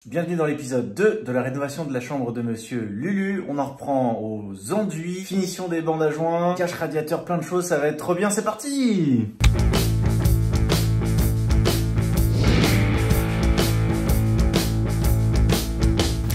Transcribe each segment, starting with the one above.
Bienvenue dans l'épisode 2 de la rénovation de la chambre de Monsieur Lulu. On en reprend aux enduits, finition des bandes à joints, cache radiateur, plein de choses, ça va être trop bien, c'est parti!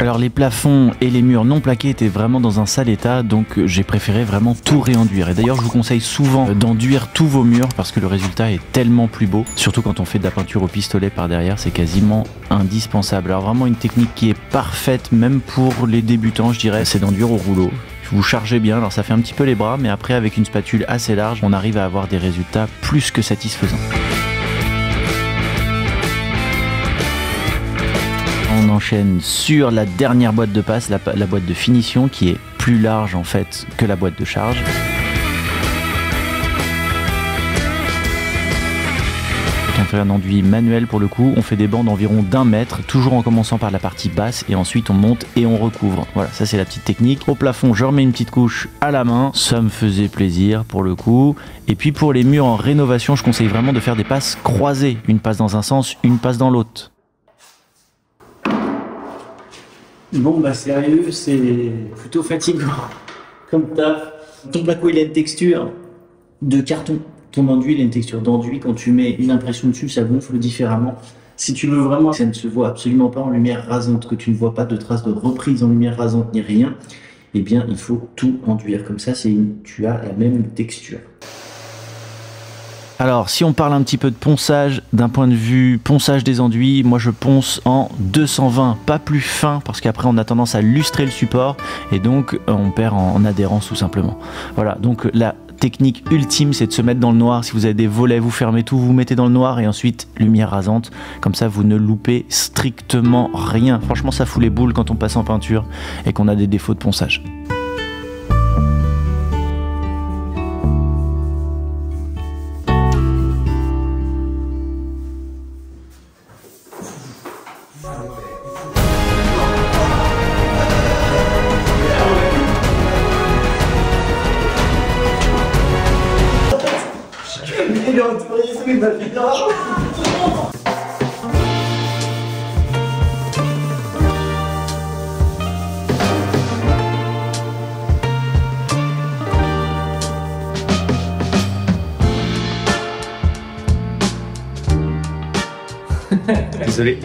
Alors les plafonds et les murs non plaqués étaient vraiment dans un sale état, donc j'ai préféré vraiment tout réenduire. Et d'ailleurs je vous conseille souvent d'enduire tous vos murs parce que le résultat est tellement plus beau. Surtout quand on fait de la peinture au pistolet par derrière, c'est quasiment indispensable. Alors vraiment une technique qui est parfaite même pour les débutants, je dirais, c'est d'enduire au rouleau. Vous chargez bien, alors ça fait un petit peu les bras, mais après avec une spatule assez large, on arrive à avoir des résultats plus que satisfaisants. On enchaîne sur la dernière boîte de passe, la boîte de finition qui est plus large en fait que la boîte de charge. On fait un enduit manuel pour le coup, on fait des bandes d'environ d'1 mètre, toujours en commençant par la partie basse et ensuite on monte et on recouvre. Voilà, ça c'est la petite technique. Au plafond, je remets une petite couche à la main, ça me faisait plaisir pour le coup. Et puis pour les murs en rénovation, je conseille vraiment de faire des passes croisées, une passe dans un sens, une passe dans l'autre. Bon bah sérieux, c'est plutôt fatigant comme taf. Ton placo il a une texture de carton, ton enduit il a une texture d'enduit. Quand tu mets une impression dessus, ça gonfle différemment. Si tu veux vraiment que ça ne se voit absolument pas en lumière rasante, que tu ne vois pas de traces de reprise en lumière rasante ni rien, eh bien il faut tout enduire. Comme ça, tu as la même texture. Alors, si on parle un petit peu de ponçage, d'un point de vue ponçage des enduits, moi je ponce en 220, pas plus fin, parce qu'après on a tendance à lustrer le support, et donc on perd en adhérence tout simplement. Voilà, donc la technique ultime, c'est de se mettre dans le noir. Si vous avez des volets, vous fermez tout, vous mettez dans le noir, et ensuite lumière rasante, comme ça vous ne loupez strictement rien. Franchement, ça fout les boules quand on passe en peinture, et qu'on a des défauts de ponçage. Désolé.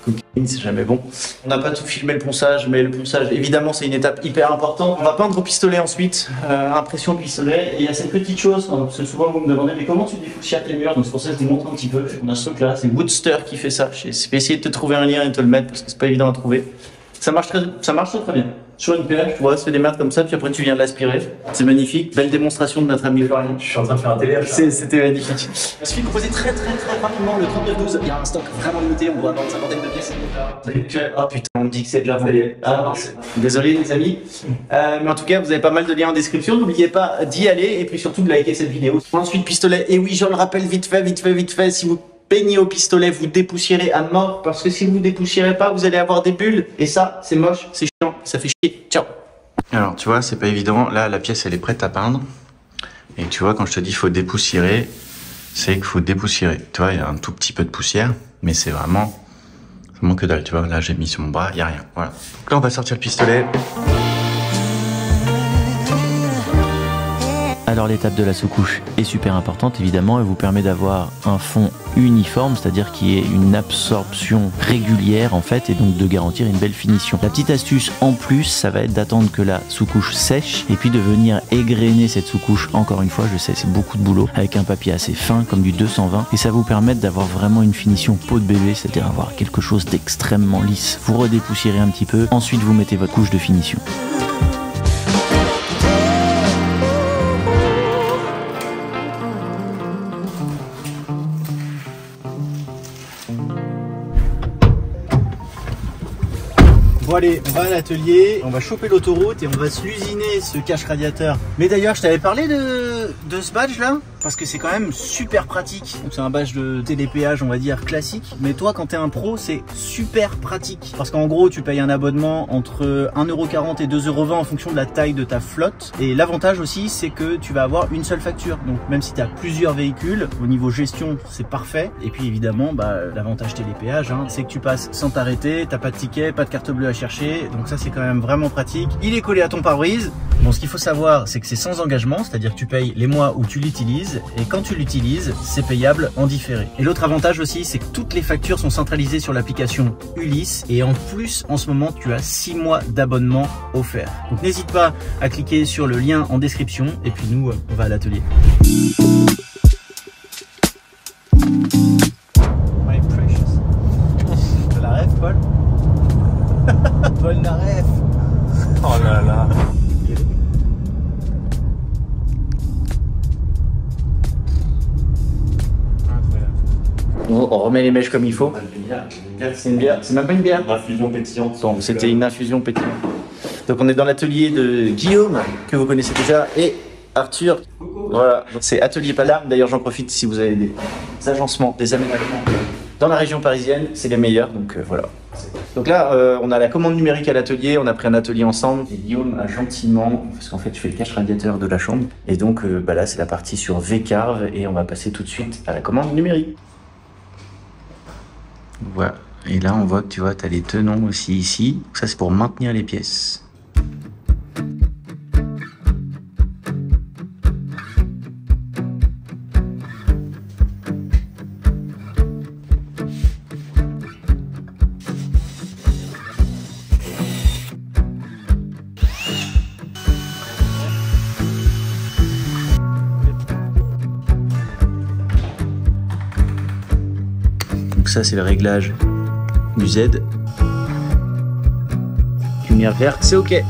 Cocaïne, c'est jamais bon. On n'a pas tout filmé le ponçage, mais le ponçage, évidemment, c'est une étape hyper importante. On va peindre au pistolet ensuite, impression pistolet. Et il y a cette petite chose, parce que souvent vous me demandez, mais comment tu dépoussières tes murs? Donc c'est pour ça que je vous montre un petit peu. On a ce truc là, c'est Woodster qui fait ça. Je vais essayer de te trouver un lien et te le mettre parce que c'est pas évident à trouver. Ça marche très bien. Sur une perche, tu vois, ça fait des merdes comme ça, puis après tu viens de l'aspirer. C'est magnifique. Belle démonstration de notre ami Florian. Je suis en train de faire un télé. C'était magnifique. Il suffit de proposer très rapidement le 3912. Il y a un stock vraiment limité, on doit avoir une cinquantaine de pièces. Oh putain, on me dit que c'est déjà fait. Ah non, désolé les amis. Mais en tout cas, vous avez pas mal de liens en description. N'oubliez pas d'y aller et puis surtout de liker cette vidéo. Ensuite, pistolet. Et oui, je le rappelle vite fait, si vous peignez au pistolet, vous dépoussiérez à mort, parce que si vous dépoussiérez pas, vous allez avoir des bulles, et ça, c'est moche, c'est chiant, ça fait chier. Ciao. Alors, tu vois, c'est pas évident. Là, la pièce, elle est prête à peindre. Et tu vois, quand je te dis faut dépoussiérer, c'est qu'il faut dépoussiérer. Tu vois, il y a un tout petit peu de poussière, mais c'est vraiment que dalle. Tu vois, là, j'ai mis sur mon bras, il y a rien. Voilà. Donc là, on va sortir le pistolet. Alors l'étape de la sous-couche est super importante évidemment, elle vous permet d'avoir un fond uniforme, c'est-à-dire qu'il y ait une absorption régulière en fait, et donc de garantir une belle finition. La petite astuce en plus, ça va être d'attendre que la sous-couche sèche et puis de venir égrener cette sous-couche, encore une fois, je sais c'est beaucoup de boulot, avec un papier assez fin comme du 220, et ça vous permet d'avoir vraiment une finition peau de bébé, c'est-à-dire avoir quelque chose d'extrêmement lisse. Vous redépoussiérez un petit peu, ensuite vous mettez votre couche de finition. Bon allez, on va à l'atelier, on va choper l'autoroute et on va se l'usiner ce cache radiateur. Mais d'ailleurs, je t'avais parlé de ce badge là? parce que c'est quand même super pratique. C'est un badge de télépéage, on va dire classique, mais toi quand t'es un pro, c'est super pratique parce qu'en gros tu payes un abonnement entre 1,40 € et 2,20 € en fonction de la taille de ta flotte. Et l'avantage aussi, c'est que tu vas avoir une seule facture, donc même si tu as plusieurs véhicules, au niveau gestion c'est parfait. Et puis évidemment l'avantage télépéage, c'est que tu passes sans t'arrêter, t'as pas de ticket, pas de carte bleue à chercher, donc ça c'est quand même vraiment pratique. Il est collé à ton pare-brise. Bon, ce qu'il faut savoir, c'est que c'est sans engagement, c'est-à-dire que tu payes les mois où tu l'utilises, et quand tu l'utilises, c'est payable en différé. Et l'autre avantage aussi, c'est que toutes les factures sont centralisées sur l'application Ulysse, et en plus, en ce moment, tu as 6 mois d'abonnement offert. Donc n'hésite pas à cliquer sur le lien en description, et puis nous, on va à l'atelier. My precious. T'as la ref, Paul? Paul la ref. Oh là là. On remet les mèches comme il faut. C'est une bière, c'est même pas une bière. Infusion pétillante. Donc c'était une infusion pétillante. Donc on est dans l'atelier de Guillaume, que vous connaissez déjà, et Arthur. Voilà, c'est Atelier Palarme. D'ailleurs j'en profite si vous avez des agencements, des aménagements dans la région parisienne, c'est les meilleurs, donc voilà. Donc là, on a la commande numérique à l'atelier, on a pris un atelier ensemble, et Guillaume a gentiment, parce qu'en fait je fais le cache radiateur de la chambre, et donc là c'est la partie sur V-Carve, et on va passer tout de suite à la commande numérique. Voilà, et là on voit que tu vois, tu as les tenons aussi ici, donc ça c'est pour maintenir les pièces. Donc ça c'est le réglage du Z. Lumière verte, c'est ok.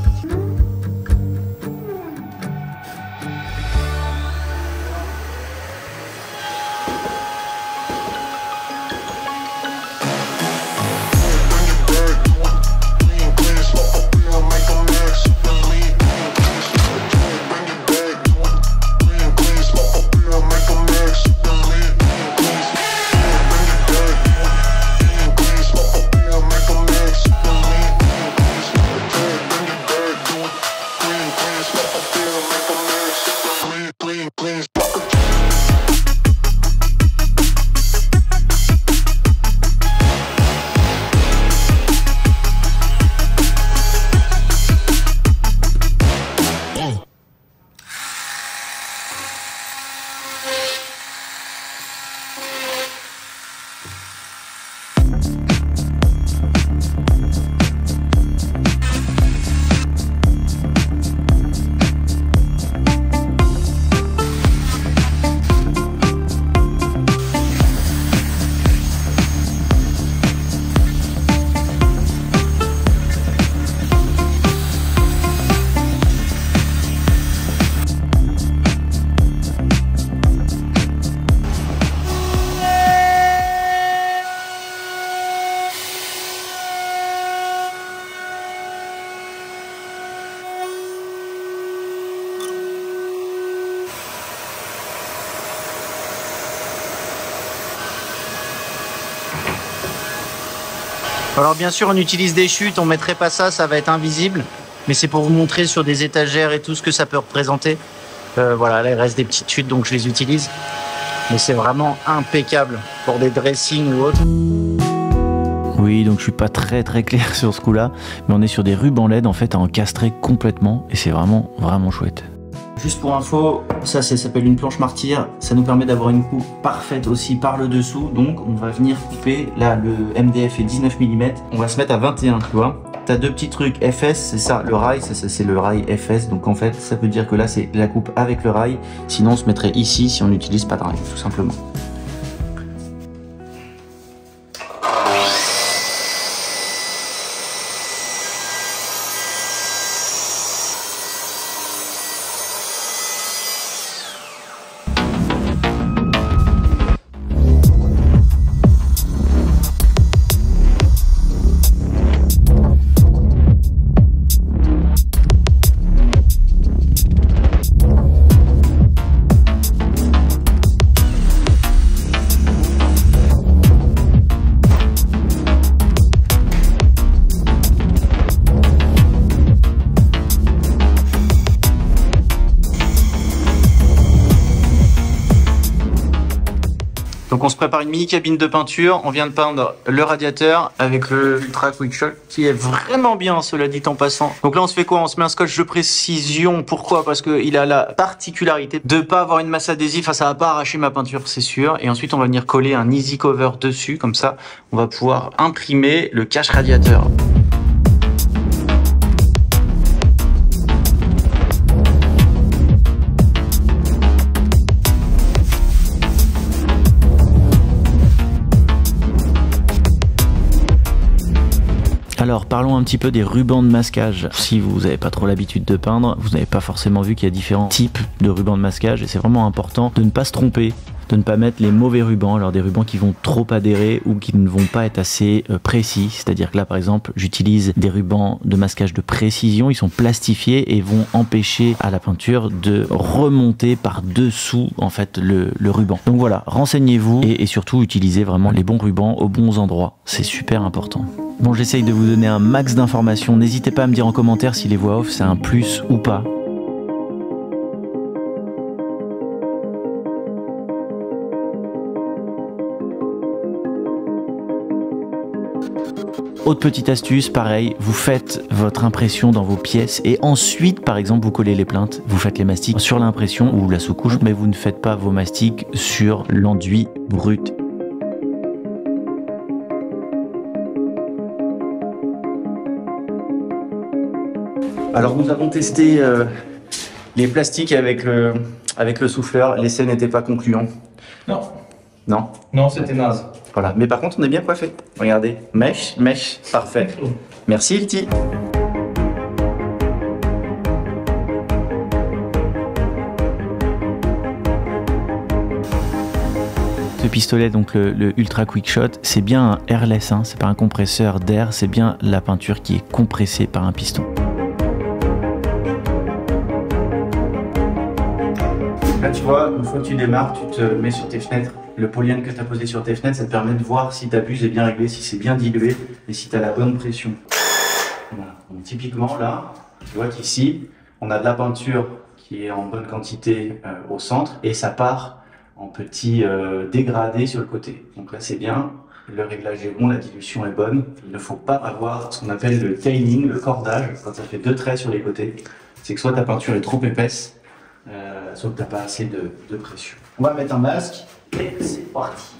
Alors bien sûr on utilise des chutes, on mettrait pas ça, ça va être invisible, mais c'est pour vous montrer sur des étagères et tout ce que ça peut représenter. Voilà, là il reste des petites chutes donc je les utilise, mais c'est vraiment impeccable pour des dressings ou autre. Oui, donc je suis pas très clair sur ce coup-là, mais on est sur des rubans LED en fait à encastrer complètement et c'est vraiment chouette. Juste pour info, ça s'appelle une planche martyre, ça nous permet d'avoir une coupe parfaite aussi par le dessous, donc on va venir couper, là le MDF est 19 mm, on va se mettre à 21, tu vois. T'as deux petits trucs FS, c'est ça, le rail, ça c'est le rail FS, donc en fait ça veut dire que là c'est la coupe avec le rail, sinon on se mettrait ici si on n'utilise pas de rail, tout simplement. Donc on se prépare une mini cabine de peinture. On vient de peindre le radiateur avec le Ultra Quick Shot qui est vraiment bien, cela dit en passant. Donc là on se fait quoi? On se met un scotch de précision. Pourquoi? Parce qu'il a la particularité de pas avoir une masse adhésive. Enfin, ça va pas arracher ma peinture, c'est sûr. Et ensuite on va venir coller un easy cover dessus. Comme ça on va pouvoir imprimer le cache radiateur. Alors parlons un petit peu des rubans de masquage. Si vous n'avez pas trop l'habitude de peindre, vous n'avez pas forcément vu qu'il y a différents types de rubans de masquage et c'est vraiment important de ne pas se tromper, de ne pas mettre les mauvais rubans, alors des rubans qui vont trop adhérer ou qui ne vont pas être assez précis. C'est-à-dire que là par exemple j'utilise des rubans de masquage de précision, ils sont plastifiés et vont empêcher à la peinture de remonter par dessous en fait le ruban. Donc voilà, renseignez-vous et surtout utilisez vraiment les bons rubans aux bons endroits, c'est super important. Bon, j'essaye de vous donner un max d'informations, n'hésitez pas à me dire en commentaire si les voix off c'est un plus ou pas. Autre petite astuce, pareil, vous faites votre impression dans vos pièces et ensuite, par exemple, vous collez les plinthes, vous faites les mastiques sur l'impression ou la sous-couche, mais vous ne faites pas vos mastiques sur l'enduit brut. Alors nous avons testé les plastiques avec le souffleur, l'essai n'était pas concluant. Non. Non? Non, c'était naze. Voilà, mais par contre on est bien coiffé. Regardez, mèche, parfait. Merci Ilti. Ce pistolet, donc le Ultra Quick Shot, c'est bien un airless, hein, c'est pas un compresseur d'air, c'est bien la peinture qui est compressée par un piston. Là tu vois, une fois que tu démarres, tu te mets sur tes fenêtres. Le polyen que tu as posé sur tes fenêtres, ça te permet de voir si ta buse est bien réglée, si c'est bien dilué et si tu as la bonne pression. Voilà. Donc, typiquement là, tu vois qu'ici, on a de la peinture qui est en bonne quantité au centre et ça part en petits dégradés sur le côté. Donc là c'est bien, le réglage est bon, la dilution est bonne. Il ne faut pas avoir ce qu'on appelle le tailing, le cordage, quand ça fait deux traits sur les côtés. C'est que soit ta peinture est trop épaisse, soit que tu n'as pas assez de pression. On va mettre un masque et c'est parti.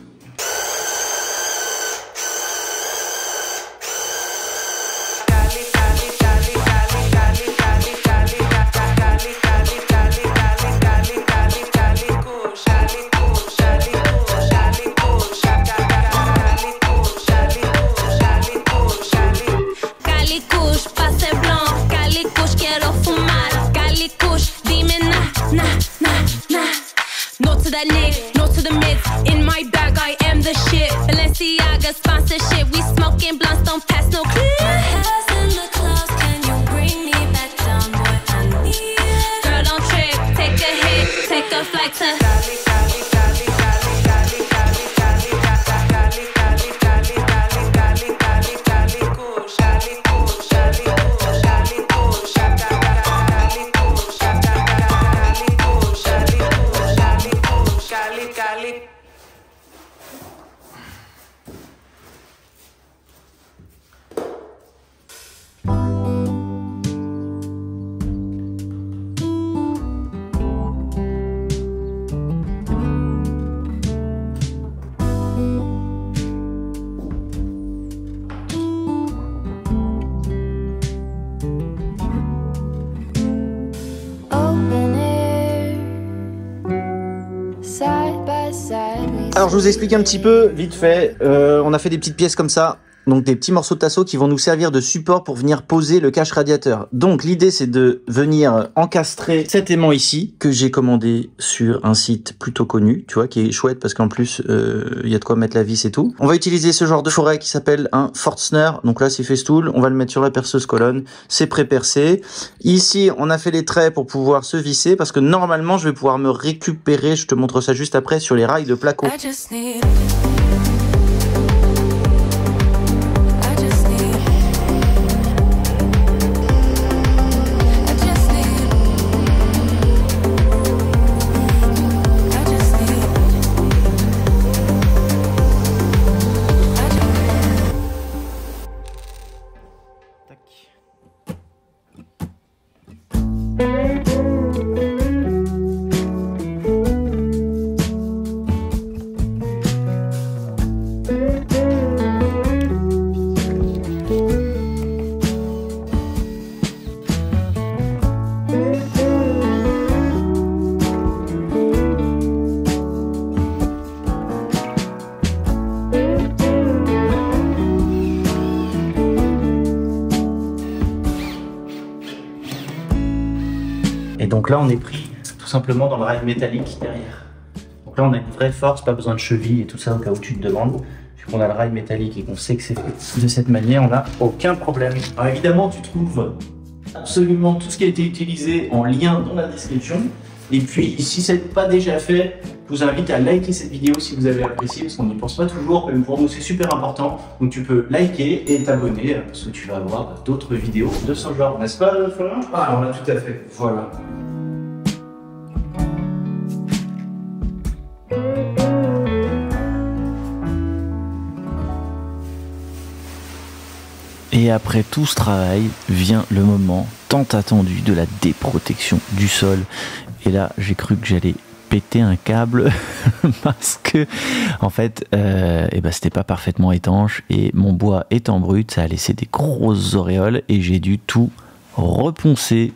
Alors je vous explique un petit peu, vite fait, on a fait des petites pièces comme ça, donc des petits morceaux de tasseau qui vont nous servir de support pour venir poser le cache radiateur. Donc l'idée c'est de venir encastrer cet aimant ici, que j'ai commandé sur un site plutôt connu, tu vois, qui est chouette parce qu'en plus il y a de quoi mettre la vis et tout. On va utiliser ce genre de forêt qui s'appelle un Forstner, donc là c'est Festool, on va le mettre sur la perceuse colonne, c'est pré-percé. Ici on a fait les traits pour pouvoir se visser, parce que normalement je vais pouvoir me récupérer, je te montre ça juste après, sur les rails de placo. donc là, on est pris tout simplement dans le rail métallique derrière. Donc là, on a une vraie force, pas besoin de cheville et tout ça au cas où tu te demandes. Vu qu'on a le rail métallique et qu'on sait que c'est fait de cette manière, on n'a aucun problème. Alors évidemment, tu trouves absolument tout ce qui a été utilisé en lien dans la description. Et puis, si ce n'est pas déjà fait, je vous invite à liker cette vidéo si vous avez apprécié, parce qu'on n'y pense pas toujours, mais pour nous c'est super important. Donc tu peux liker et t'abonner, parce que tu vas avoir d'autres vidéos de ce genre, n'est-ce pas Florian? Ah, alors là, tout à fait. Voilà. Et après tout ce travail, vient le moment tant attendu de la déprotection du sol. Et là, j'ai cru que j'allais péter un câble parce que, en fait, c'était pas parfaitement étanche et mon bois étant brut, ça a laissé des grosses auréoles et j'ai dû tout reponcer.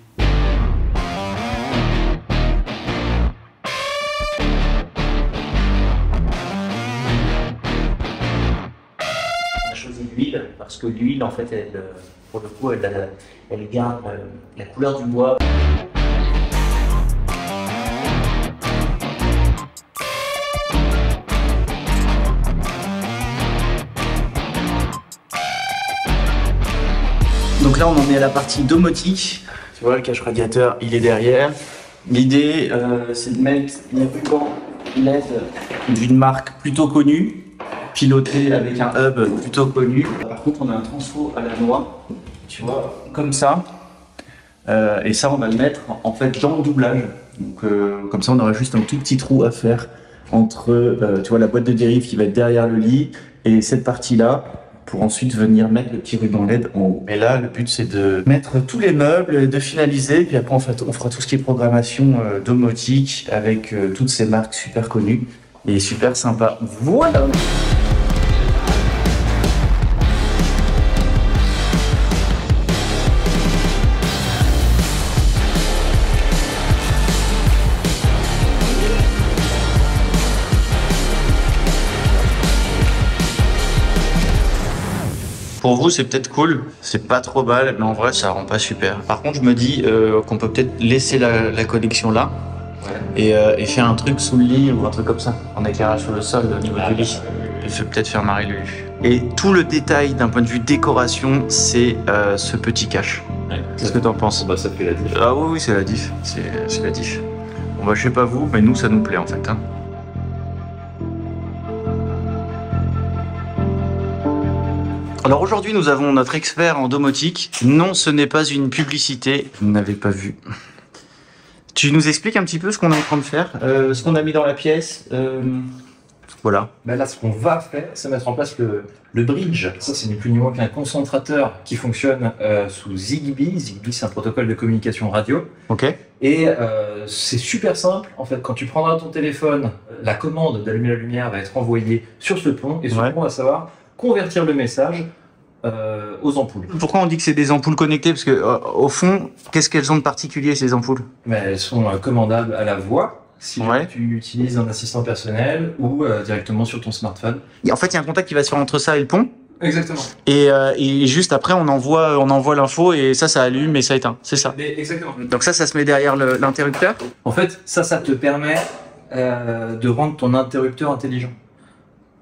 L'huile, parce que l'huile en fait elle, pour le coup elle garde la couleur du bois. Donc là on en est à la partie domotique, tu vois le cache radiateur il est derrière. L'idée c'est de mettre les rubans LED d'une marque plutôt connue, piloté avec un hub plutôt connu. Par contre, on a un transfo à la noix, tu vois, comme ça. Et ça, on va le mettre en fait dans le doublage. Donc, comme ça, on aura juste un tout petit trou à faire entre, tu vois, la boîte de dérive qui va être derrière le lit et cette partie-là, pour ensuite venir mettre le petit ruban LED en haut. Et là, le but, c'est de mettre tous les meubles, de finaliser. Puis après, on fera tout ce qui est programmation domotique avec toutes ces marques super connues et super sympa. Voilà. Pour vous, c'est peut-être cool, c'est pas trop mal, mais en vrai, ça rend pas super. Par contre, je me dis qu'on peut peut-être laisser la connexion là et faire un truc sous le lit ou un truc comme ça, en éclairage sur le sol au niveau du lit. Je vais peut-être faire marrer Lulu. Et tout le détail d'un point de vue décoration, c'est ce petit cache. Ouais. Qu'est-ce que t'en penses? Bah, ça fait la diff. Ah oui, c'est la diff. C'est la diff. Bon, bah, je sais pas vous, mais nous, ça nous plaît en fait. Hein. Alors aujourd'hui, nous avons notre expert en domotique. Non, ce n'est pas une publicité. Vous n'avez pas vu. Tu nous expliques un petit peu ce qu'on est en train de faire, ce qu'on a mis dans la pièce. Voilà. Ben là, ce qu'on va faire, c'est mettre en place le bridge. Ça, c'est ni plus ni moins qu'un concentrateur qui fonctionne sous Zigbee. Zigbee, c'est un protocole de communication radio. Ok. Et c'est super simple. En fait, quand tu prendras ton téléphone, la commande d'allumer la lumière va être envoyée sur ce pont. Et ce pont va savoir convertir le message aux ampoules. Pourquoi on dit que c'est des ampoules connectées? Parce que au fond, qu'est-ce qu'elles ont de particulier ces ampoules? Mais elles sont commandables à la voix si tu utilises un assistant personnel ou directement sur ton smartphone. Et en fait, il y a un contact qui va se faire entre ça et le pont. Exactement. Et juste après, on envoie l'info et ça allume et ça éteint. C'est ça. Exactement. Donc ça se met derrière l'interrupteur. En fait, ça te permet de rendre ton interrupteur intelligent.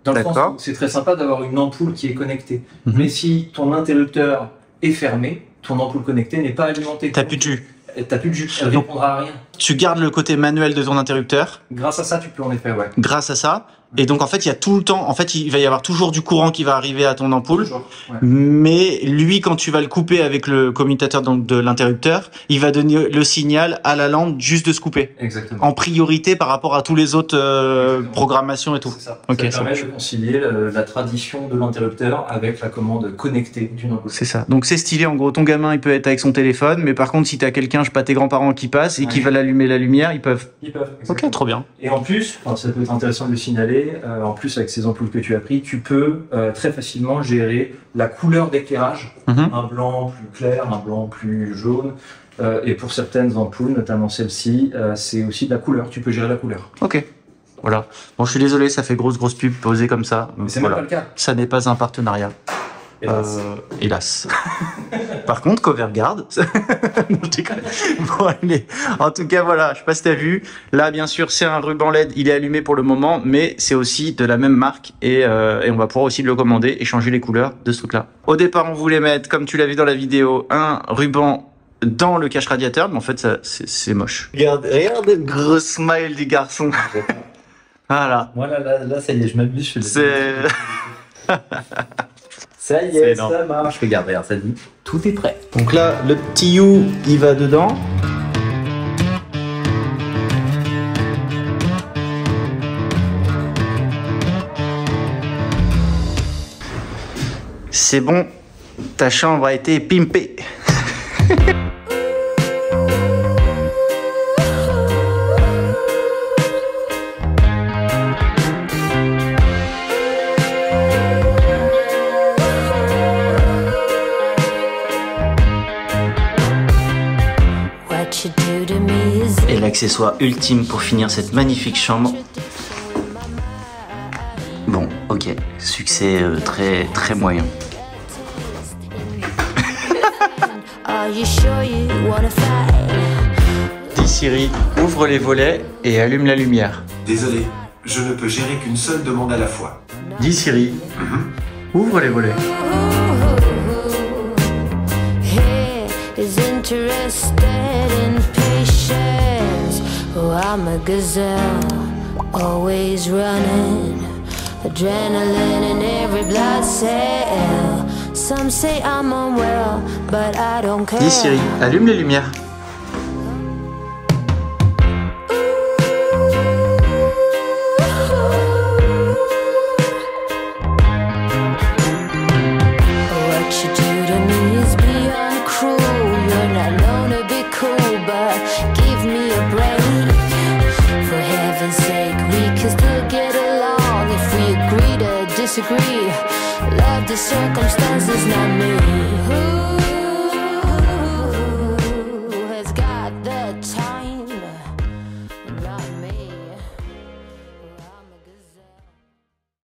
Dans le sens où c'est très sympa d'avoir une ampoule qui est connectée. Mais si ton interrupteur est fermé, ton ampoule connectée n'est pas alimentée. T'as plus de jus. T'as plus de jus, elle répondra à rien. Tu gardes le côté manuel de ton interrupteur. Grâce à ça, tu peux en effet, ouais. Grâce à ça. Et donc en fait, il y a tout le temps, en fait, il va y avoir toujours du courant qui va arriver à ton ampoule. Toujours, ouais. Mais lui, quand tu vas le couper avec le commutateur de l'interrupteur, il va donner le signal à la lampe juste de se couper. Exactement. En priorité par rapport à tous les autres programmations et tout. C'est ça. Okay, ça permet de concilier la tradition de l'interrupteur avec la commande connectée d'une ampoule. C'est ça. Donc c'est stylé. En gros, ton gamin, il peut être avec son téléphone, mais par contre, si t'as quelqu'un, je sais pas, tes grands-parents qui passent et qui va l'allumer la lumière, ils peuvent. Exactement. Ok, trop bien. Et en plus, ça peut être intéressant de le signaler, en plus avec ces ampoules que tu as pris, tu peux très facilement gérer la couleur d'éclairage, un blanc plus clair, un blanc plus jaune, et pour certaines ampoules, notamment celle-ci, c'est aussi de la couleur, tu peux gérer la couleur. Ok, voilà. Bon, je suis désolé, ça fait grosse pub posée comme ça. Mais c'est même pas le cas. Ça n'est pas un partenariat. Hélas. Par contre, Coverguard. Non, je déconne. Bon, allez. En tout cas, voilà. Je sais pas si t'as vu. Là, bien sûr, c'est un ruban LED. Il est allumé pour le moment, mais c'est aussi de la même marque et on va pouvoir aussi le commander et changer les couleurs de ce truc-là. Au départ, on voulait mettre, comme tu l'as vu dans la vidéo, un ruban dans le cache radiateur, mais en fait, ça, c'est moche. Regarde le gros smile du garçon. Voilà. Moi, là, ça y est, je m'amuse. C'est... Ça y est, ça marche. Regarde, ça dit. Tout est prêt. Donc là, le petit You, il va dedans. C'est bon, ta chambre a été pimpée. Et l'accessoire ultime pour finir cette magnifique chambre. Bon, ok, succès très très moyen. Dis Siri, ouvre les volets et allume la lumière. Désolé, je ne peux gérer qu'une seule demande à la fois. Dis Siri, ouvre les volets. I'm a gazelle, always running, adrenaline in every blood cell. Some say I'm unwell, but I don't care. Dis Siri, allume les lumières. What you do to me is beyond cruel. You're not known to be cool, but give me a break. For heaven's sake, we can still get along if we agree to disagree. Love the circumstances, not me.